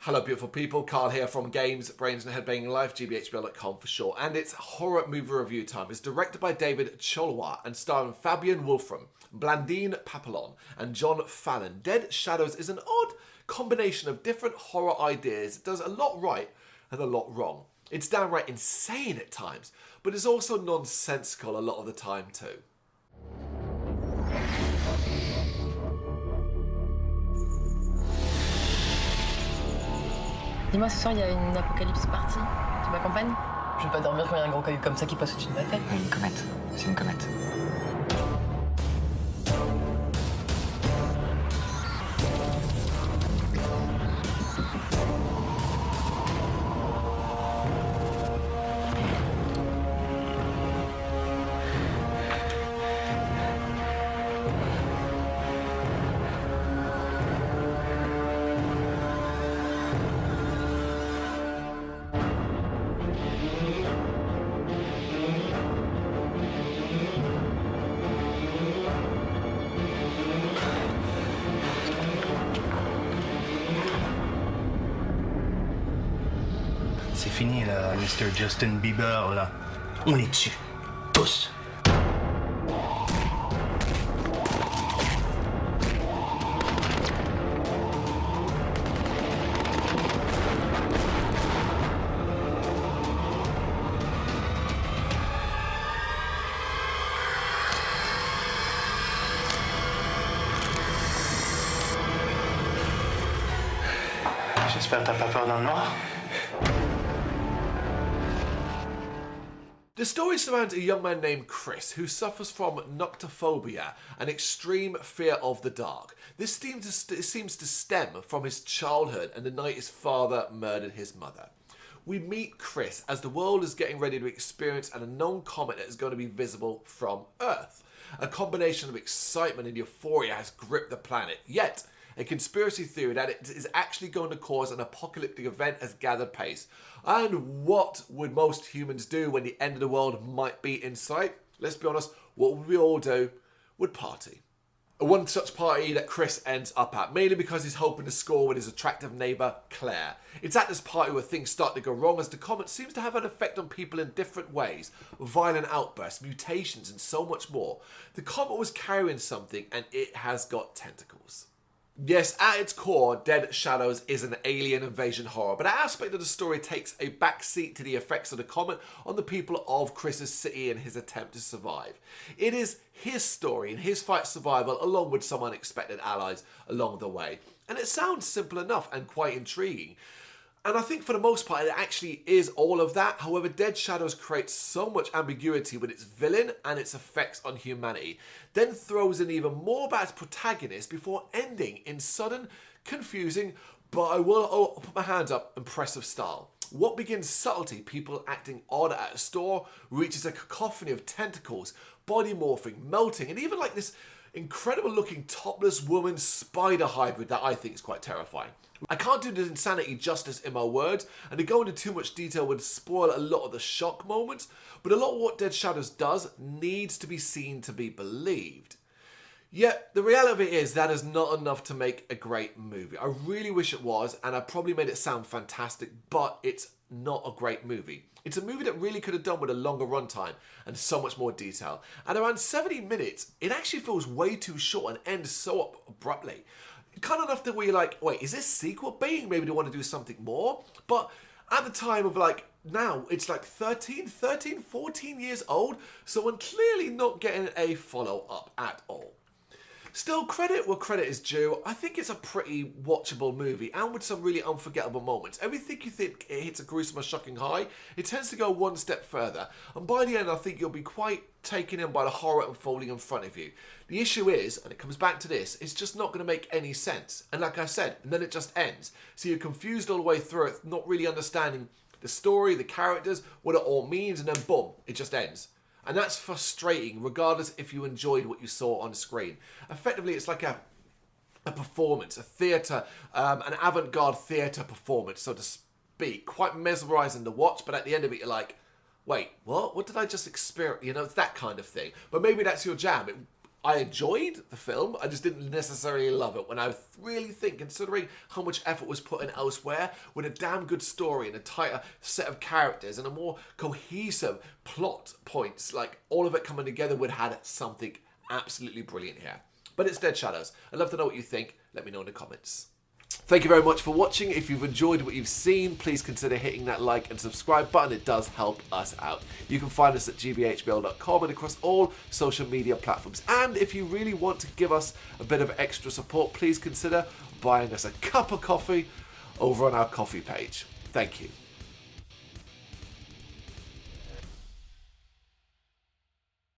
Hello beautiful people, Carl here from Brrraaains Head-Banging Life, gbhblofficial for short, and it's horror movie review time. It's directed by David Cholwa and starring Fabian Wolfram, Blandine Papillon and John Fallon. Dead Shadows is an odd combination of different horror ideas. It does a lot right and a lot wrong. It's downright insane at times, but it's also nonsensical a lot of the time too. Dis-moi, ce soir, il y a une apocalypse party. Tu m'accompagnes? Je vais pas dormir quand il y a un gros caillou comme ça qui passe au-dessus de ma tête. Une comète. C'est une comète. C'est fini là, Mr. Justin Bieber là. On est dessus. Tous. J'espère que t'as pas peur dans le noir. The story surrounds a young man named Chris who suffers from noctophobia, an extreme fear of the dark. This seems to stem from his childhood and the night his father murdered his mother. We meet Chris as the world is getting ready to experience an unknown comet that is going to be visible from Earth. A combination of excitement and euphoria has gripped the planet, yet a conspiracy theory that it is actually going to cause an apocalyptic event has gathered pace. And what would most humans do when the end of the world might be in sight? Let's be honest, what would we all do? Would party. One such party that Chris ends up at, mainly because he's hoping to score with his attractive neighbour, Claire. It's at this party where things start to go wrong as the comet seems to have an effect on people in different ways. Violent outbursts, mutations and so much more. The comet was carrying something and it has got tentacles. Yes, at its core, Dead Shadows is an alien invasion horror, but that aspect of the story takes a backseat to the effects of the comet on the people of Chris's city and his attempt to survive. It is his story and his fight survival along with some unexpected allies along the way. And it sounds simple enough and quite intriguing. And I think for the most part it actually is all of that. However, Dead Shadows creates so much ambiguity with its villain and its effects on humanity, then throws in even more about its protagonist before ending in sudden, confusing, but I will put my hands up, impressive style. What begins subtlety, people acting odd at a store, reaches a cacophony of tentacles, body morphing, melting, and even like this incredible looking topless woman spider hybrid that I think is quite terrifying. I can't do this insanity justice in my words, and to go into too much detail would spoil a lot of the shock moments, but a lot of what Dead Shadows does needs to be seen to be believed. Yet, the reality of it is that is not enough to make a great movie. I really wish it was, and I probably made it sound fantastic, but it's not a great movie. It's a movie that really could have done with a longer runtime and so much more detail. At around 70 minutes, it actually feels way too short and ends so abruptly. Kind of enough that where you're like, wait, is this sequel bait? Maybe they want to do something more? But at the time of like, now it's like 14 years old, so I'm clearly not getting a follow-up at all. Still, credit where credit is due. I think it's a pretty watchable movie and with some really unforgettable moments. Everything you think it hits a gruesome or shocking high, it tends to go one step further. And by the end, I think you'll be quite taken in by the horror unfolding in front of you. The issue is, and it comes back to this, it's just not going to make any sense. And like I said, and then it just ends. So you're confused all the way through it, not really understanding the story, the characters, what it all means, and then boom, it just ends. And that's frustrating, regardless if you enjoyed what you saw on screen. Effectively, it's like a performance, a theatre, an avant-garde theatre performance, so to speak. Quite mesmerising to watch, but at the end of it, you're like, wait, what? What did I just experience? You know, it's that kind of thing. But maybe that's your jam. I enjoyed the film, I just didn't necessarily love it. When I really think, considering how much effort was put in elsewhere, with a damn good story and a tighter set of characters and a more cohesive plot points, like all of it coming together would have had something absolutely brilliant here. But it's Dead Shadows. I'd love to know what you think. Let me know in the comments. Thank you very much for watching. If you've enjoyed what you've seen, please consider hitting that like and subscribe button. It does help us out. You can find us at gbhbl.com and across all social media platforms. And if you really want to give us a bit of extra support, please consider buying us a cup of coffee over on our coffee page. Thank you.